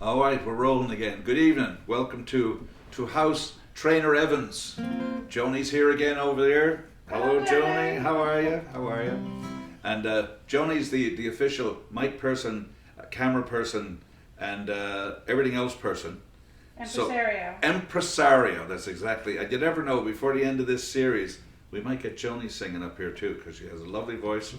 All right, we're rolling again. Good evening. Welcome to House Trainer Evans. Joni's here again over there. Hello, Joni. How are you? How are you? And Joni's the official mic person, camera person, and everything else person. Impresario. So, impresario. That's exactly. You never know. Before the end of this series, we might get Joni singing up here too, because she has a lovely voice.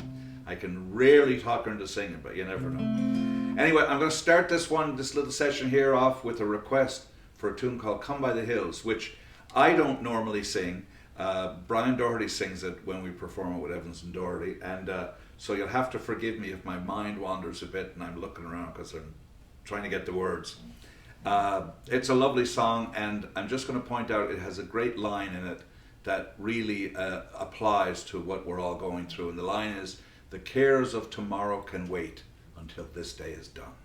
I can rarely talk her into singing, but you never know. Anyway, I'm going to start this little session here off with a request for a tune called Come by the Hills, which I don't normally sing. Brian Doherty sings it when we perform it with Evans and Doherty, and so you'll have to forgive me if my mind wanders a bit and I'm looking around because I'm trying to get the words. It's a lovely song, and I'm just going to point out it has a great line in it that really applies to what we're all going through, and the line is, "The cares of tomorrow can wait until this day is done."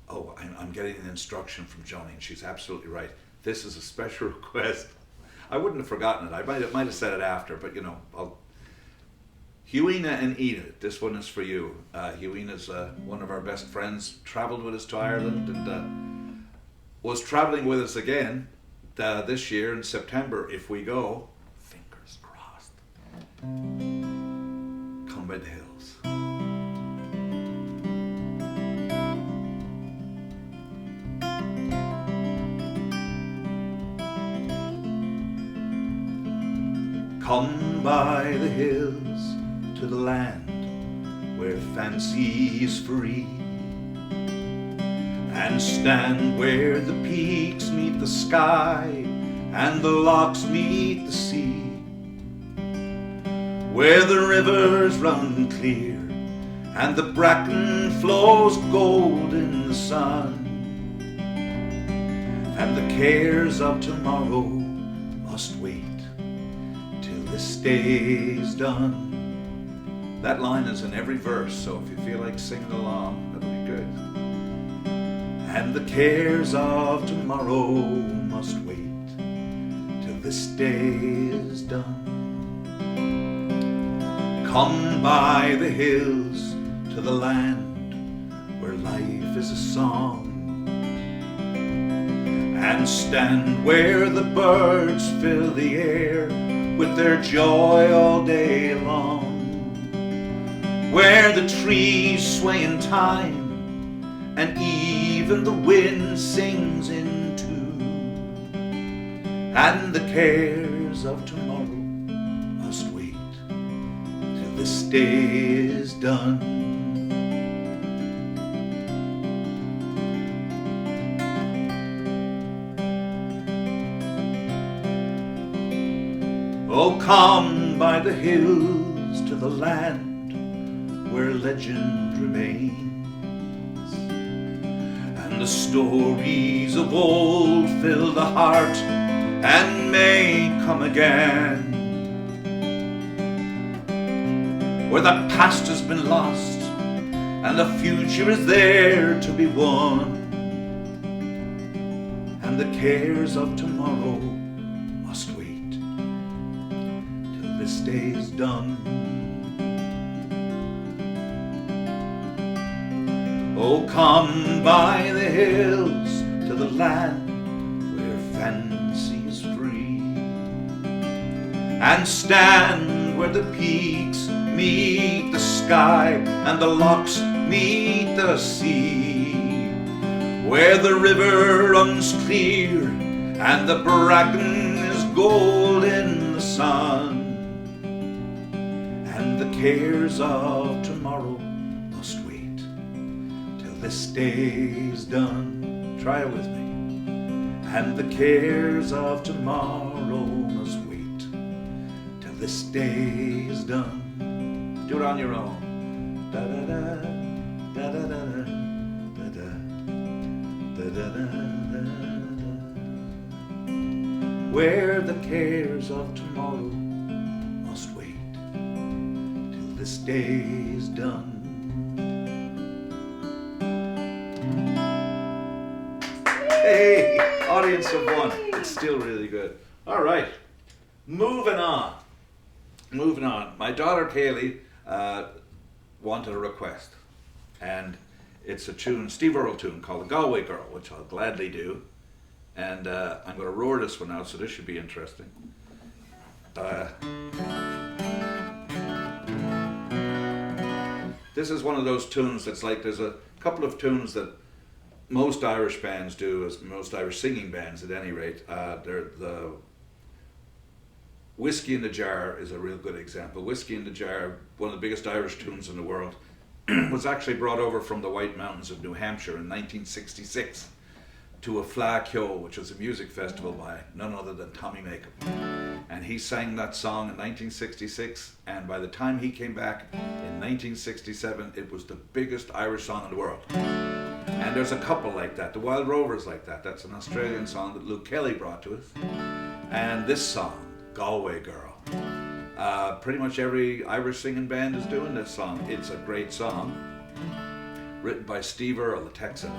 Oh, I'm getting an instruction from Joni, and she's absolutely right. This is a special request. I wouldn't have forgotten it. I might have said it after, but you know, Hughina and Enid, this one is for you. Hughina's one of our best friends, travelled with us to Ireland, and was travelling with us again this year in September, if we go. Fingers crossed. Come by the hills. Come by the hills to the land where fancy is free, and stand where the peaks meet the sky and the lochs meet the sea, where the rivers run clear and the bracken flows gold in the sun, and the cares of tomorrow must wait till this day's done. That line is in every verse, so if you feel like singing along, that'll be good. And the cares of tomorrow must wait till this day is done. Come by the hills to the land where life is a song, and stand where the birds fill the air with their joy all day long, where the trees sway in time and even the wind sings in tune, and the cares of tomorrow must wait till this day is done. Oh, come by the hills to the land where legend remains, and the stories of old fill the heart and may come again, where the past has been lost and the future is there to be won, and the cares of tomorrow must wait till this day is done. Oh, come by the hills to the land where fancy is free, and stand where the peaks meet the sky and the lochs meet the sea, where the river runs clear and the bracken is gold in the sun, and the cares of tomorrow must wait till this day's done. Try it with me. And the cares of tomorrow must wait till this day's done. Do it on your own. Da da da da da da da da da da da da. Where the cares of tomorrow must wait till this day's done. Hey, audience of one. It's still really good. All right, moving on. Moving on. My daughter Kaylee wanted a request, and It's a tune, Steve Earle tune called The Galway Girl, which I'll gladly do. And I'm going to roar this one out, so this should be interesting. This is one of those tunes that's like, there's a couple of tunes that most Irish bands do, as most Irish singing bands at any rate. The Whiskey in the Jar is a real good example. Whiskey in the Jar, one of the biggest Irish tunes in the world, was actually brought over from the White Mountains of New Hampshire in 1966 to a Fleadh, which was a music festival by none other than Tommy Makem. And he sang that song in 1966, and by the time he came back in 1967, it was the biggest Irish song in the world. And there's a couple like that, the Wild Rovers like that. That's an Australian song that Luke Kelly brought to us. And this song, Galway Girl. Pretty much every Irish singing band is doing this song. It's a great song, written by Steve Earle, the Texan.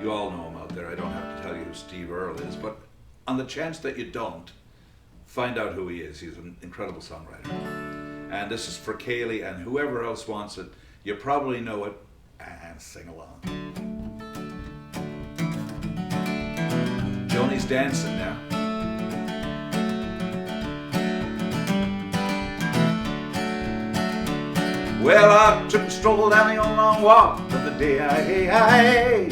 You all know him out there. I don't have to tell you who Steve Earle is, but on the chance that you don't, find out who he is. He's an incredible songwriter. And this is for Kaylee and whoever else wants it. You probably know it, and sing along. Joni's dancing now. Well, I took a stroll down the old long walk of the day I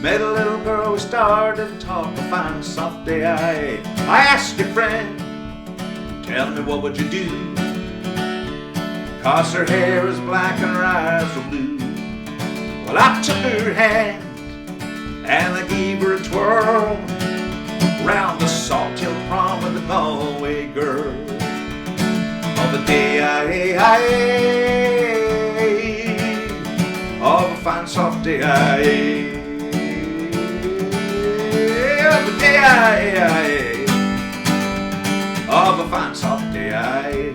met a little girl, we started to talk, a fine soft day I asked your friend, tell me what would you do? 'Cause her hair was black and her eyes were blue. Well, I took her hand and I gave her a twirl round the Salt Hill prom with the Galway girl. Of the day of a fine soft day of the day of a fine soft day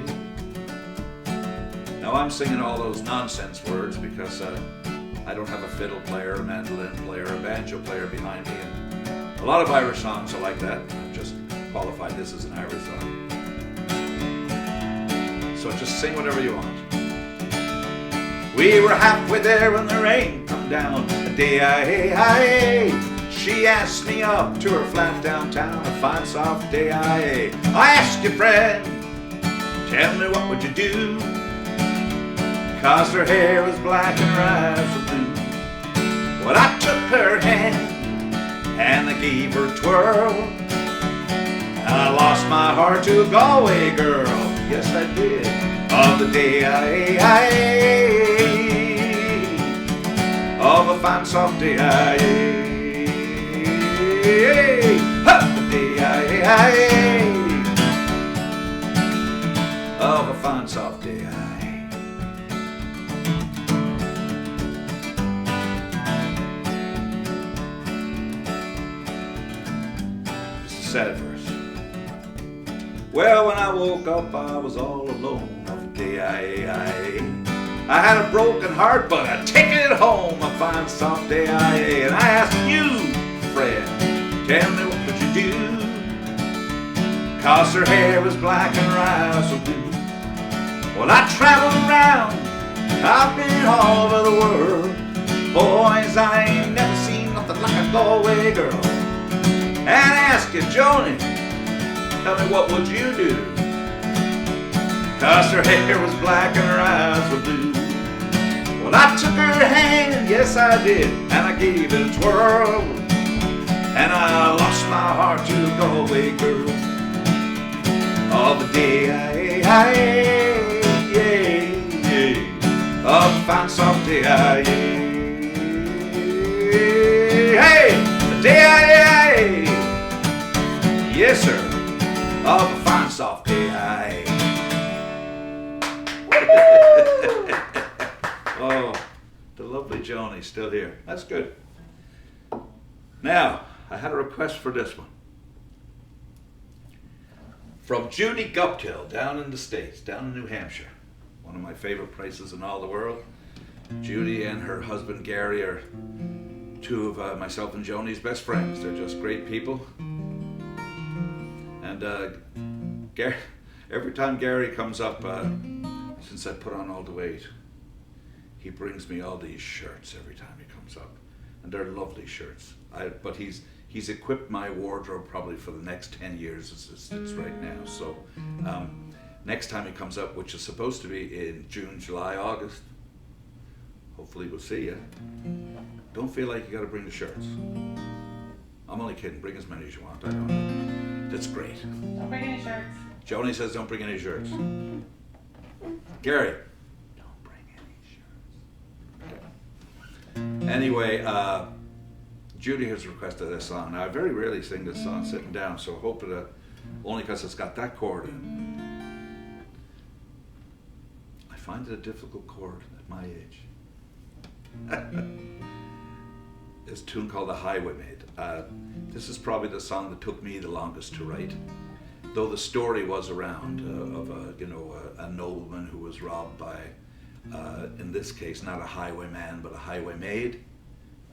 Now I'm singing all those nonsense words because I don't have a fiddle player, a mandolin player, a banjo player behind me, and a lot of Irish songs are like that. I've just qualified this as an Irish song. So just sing whatever you want. We were halfway there when the rain come down. A day she asked me up to her flat downtown. A fine soft day I asked your friend, tell me what would you do? 'Cause her hair was black and her eyes were blue. Well, I took her hand and I gave her a twirl, and I lost my heart to a Galway girl. Yes, I did. Of the day of a fine soft day of the day of a fine soft day It's a sad verse. Well, when I woke up, I was all alone. Of the day I had a broken heart, but I take it home. A fine soft day and I asked you, friend, tell me what would you do? 'Cause her hair was black and her eyes were blue. Well, I traveled around, I've been all over the world. Boys, I ain't never seen nothing like a Galway girl. And I asked you, Joni, tell me what would you do? 'Cause her hair was black and her eyes were blue. Well, I took her hand, yes I did, and I gave it a twirl, and I lost my heart to a Galway girl. Of the day of a fine soft day the day yes sir, of a fine soft day Oh, the lovely Joni's still here. That's good. Now, I had a request for this one. From Judy Guptill down in the States, down in New Hampshire. One of my favorite places in all the world. Judy and her husband Gary are two of myself and Joni's best friends. They're just great people. And Gary, every time Gary comes up, since I put on all the weight, he brings me all these shirts every time he comes up, and they're lovely shirts. But he's equipped my wardrobe probably for the next 10 years as it sits right now. So next time he comes up, which is supposed to be in June, July, August, hopefully we'll see you. Don't feel like you got to bring the shirts. I'm only kidding. Bring as many as you want. I don't know. That's great. Don't bring any shirts. Joni says don't bring any shirts. Gary, don't bring any shirts. Anyway, Judy has requested this song. Now, I very rarely sing this song sitting down, so I hope it, only because it's got that chord in it. I find it a difficult chord at my age. This tune called The Highwaymaid. This is probably the song that took me the longest to write, though the story was around of a nobleman who was robbed by, in this case, not a highwayman but a highwaymaid,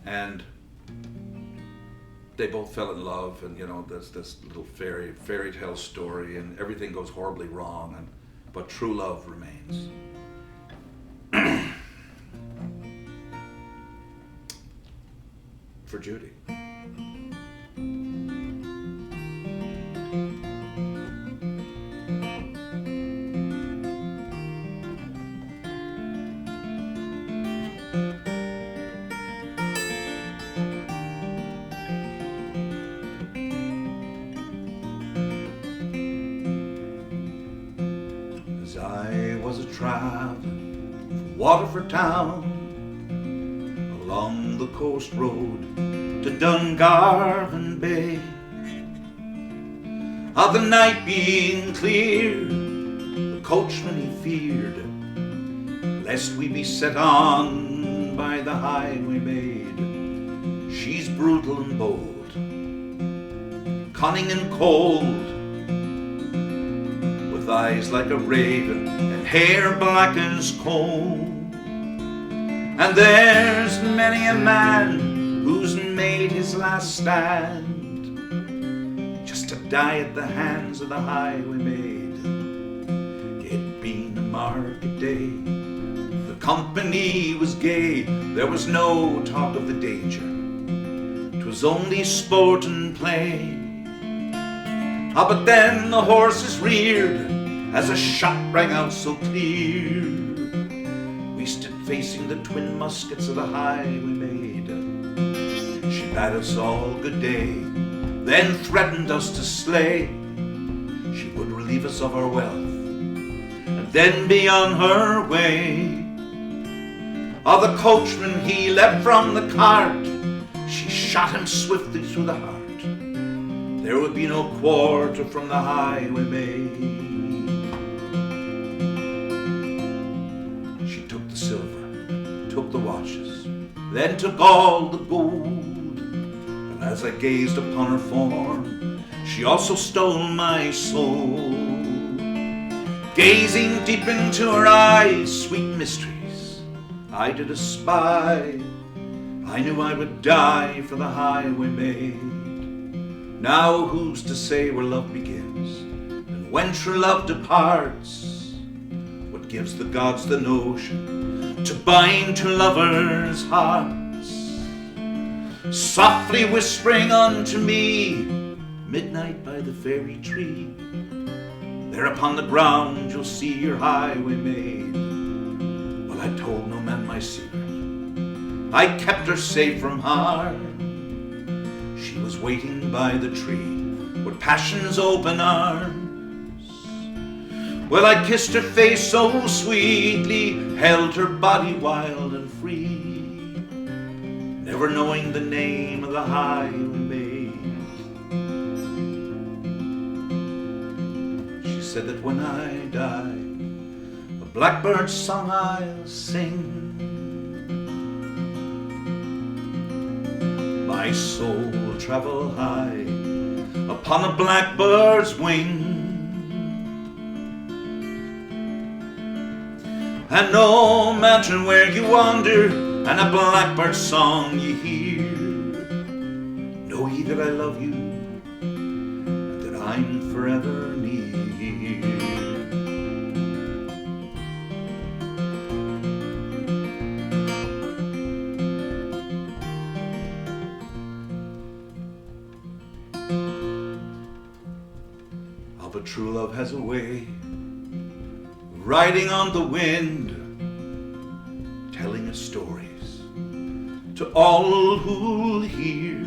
and they both fell in love, and there's this little fairy tale story, and everything goes horribly wrong, but true love remains. For Judy. As I was a traveling from Waterford town, along the coast road to Dungarvan Bay, of the night being clear, the coachman he feared, lest we be set on by the highwaymaid. She's brutal and bold, cunning and cold, with eyes like a raven and hair black as coal. And there's many a man who's made his last stand just to die at the hands of the highwaymaid. It being a market day, the company was gay, there was no talk of the danger, 'twas only sport and play. But then the horses reared as a shot rang out so clear. We stood facing the twin muskets of the highwaymaid. She bade us all good day, then threatened us to slay. She would relieve us of our wealth, and then be on her way. The coachman, he leapt from the cart, she shot him swiftly through the heart. There would be no quarter from the highwaymaid. Silver, took the watches, then took all the gold. And as I gazed upon her form, she also stole my soul. Gazing deep into her eyes, sweet mysteries I did espy. I knew I would die for the highwaymaid. Now who's to say where love begins, and when true love departs? What gives the gods the notion to bind two lovers' hearts? Softly whispering unto me, midnight by the fairy tree, there upon the ground you'll see your highwaymaid. Well, I told no man my secret, I kept her safe from harm. She was waiting by the tree with passion's open arms. Well, I kissed her face so sweetly, held her body wild and free, never knowing the name of the highwaymaid. She said that when I die, a blackbird song I'll sing. My soul will travel high upon a blackbird's wing. And no matter where you wander, and a blackbird song you hear, know ye that I love you, and that I'm forever near. But true love has a way of riding on the wind, telling us stories to all who'll hear.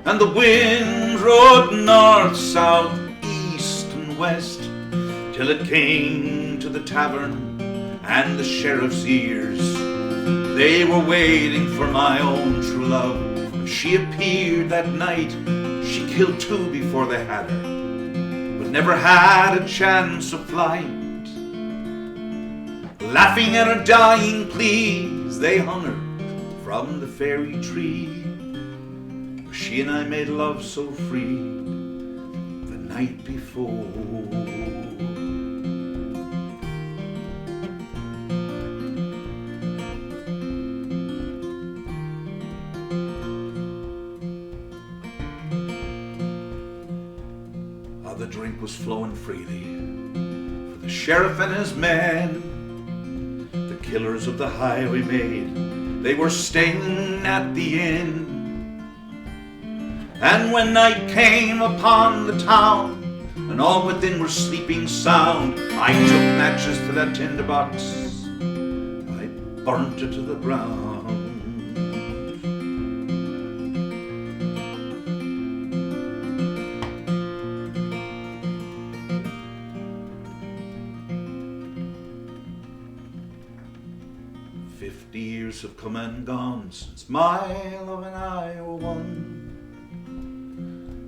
And the wind rode north, south, east and west, till it came to the tavern and the sheriff's ears. They were waiting for my own true love. When she appeared that night, she killed two before they had her, but never had a chance of flight. Laughing at her dying pleas, they hung her from the fairy tree, where she and I made love so free the night before. The drink was flowing freely for the sheriff and his men. The killers of the highwaymaid, they were staying at the inn. And when night came upon the town and all within were sleeping sound, I took matches to that tinderbox, I burnt it to the ground. 50 years have come and gone since my love and I were one.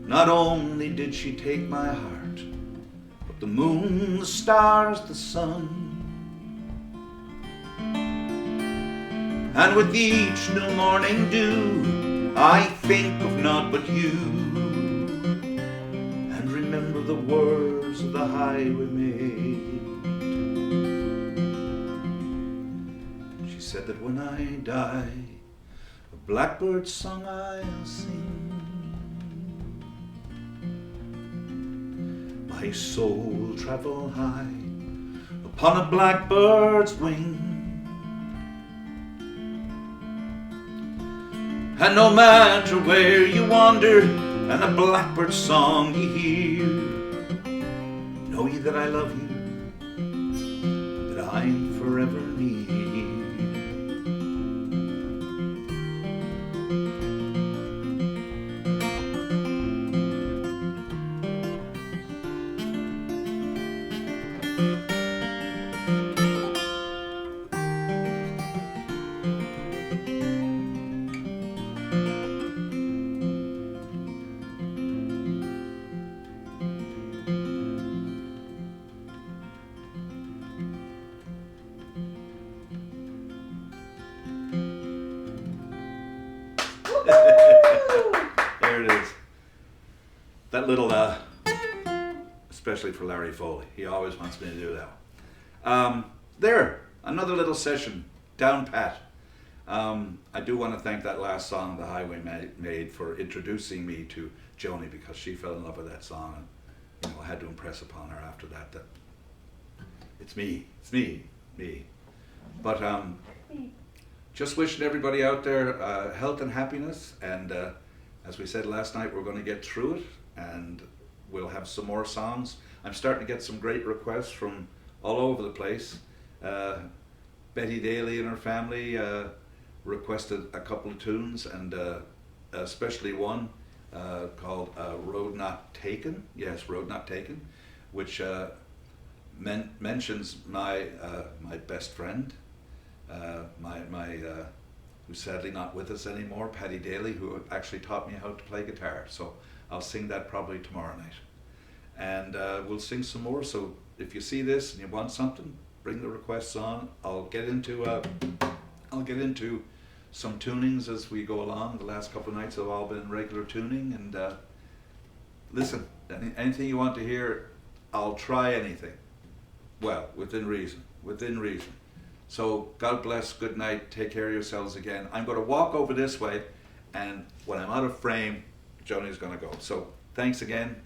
Not only did she take my heart, but the moon, the stars, the sun. And with each new morning dew, I think of naught but you, and remember the words of the highwaymaid. She said that when I die, a blackbird song I'll sing. My soul travel high upon a blackbird's wing, and no matter where you wander and a blackbird song you hear, know ye that I love you, that I'm forever near. There it is. That little, especially for Larry Foley. He always wants me to do that. There, another little session, down pat. I do want to thank that last song the Highwaymaid for introducing me to Joni, because she fell in love with that song, and I had to impress upon her after that it's me. But just wishing everybody out there health and happiness, and as we said last night, we're going to get through it, and we'll have some more songs. I'm starting to get some great requests from all over the place. Betty Daly and her family requested a couple of tunes, and especially one called Road Not Taken. Yes, Road Not Taken, which mentions my best friend, who's sadly not with us anymore, Paddy Daly, who actually taught me how to play guitar. So I'll sing that probably tomorrow night, and we'll sing some more. So if you see this and you want something, bring the requests on. I'll get into some tunings as we go along. The last couple of nights have all been regular tuning, and listen, anything you want to hear, I'll try anything. Well, within reason. So God bless, good night, take care of yourselves again. I'm going to walk over this way, and when I'm out of frame, Joni's going to go. So thanks again.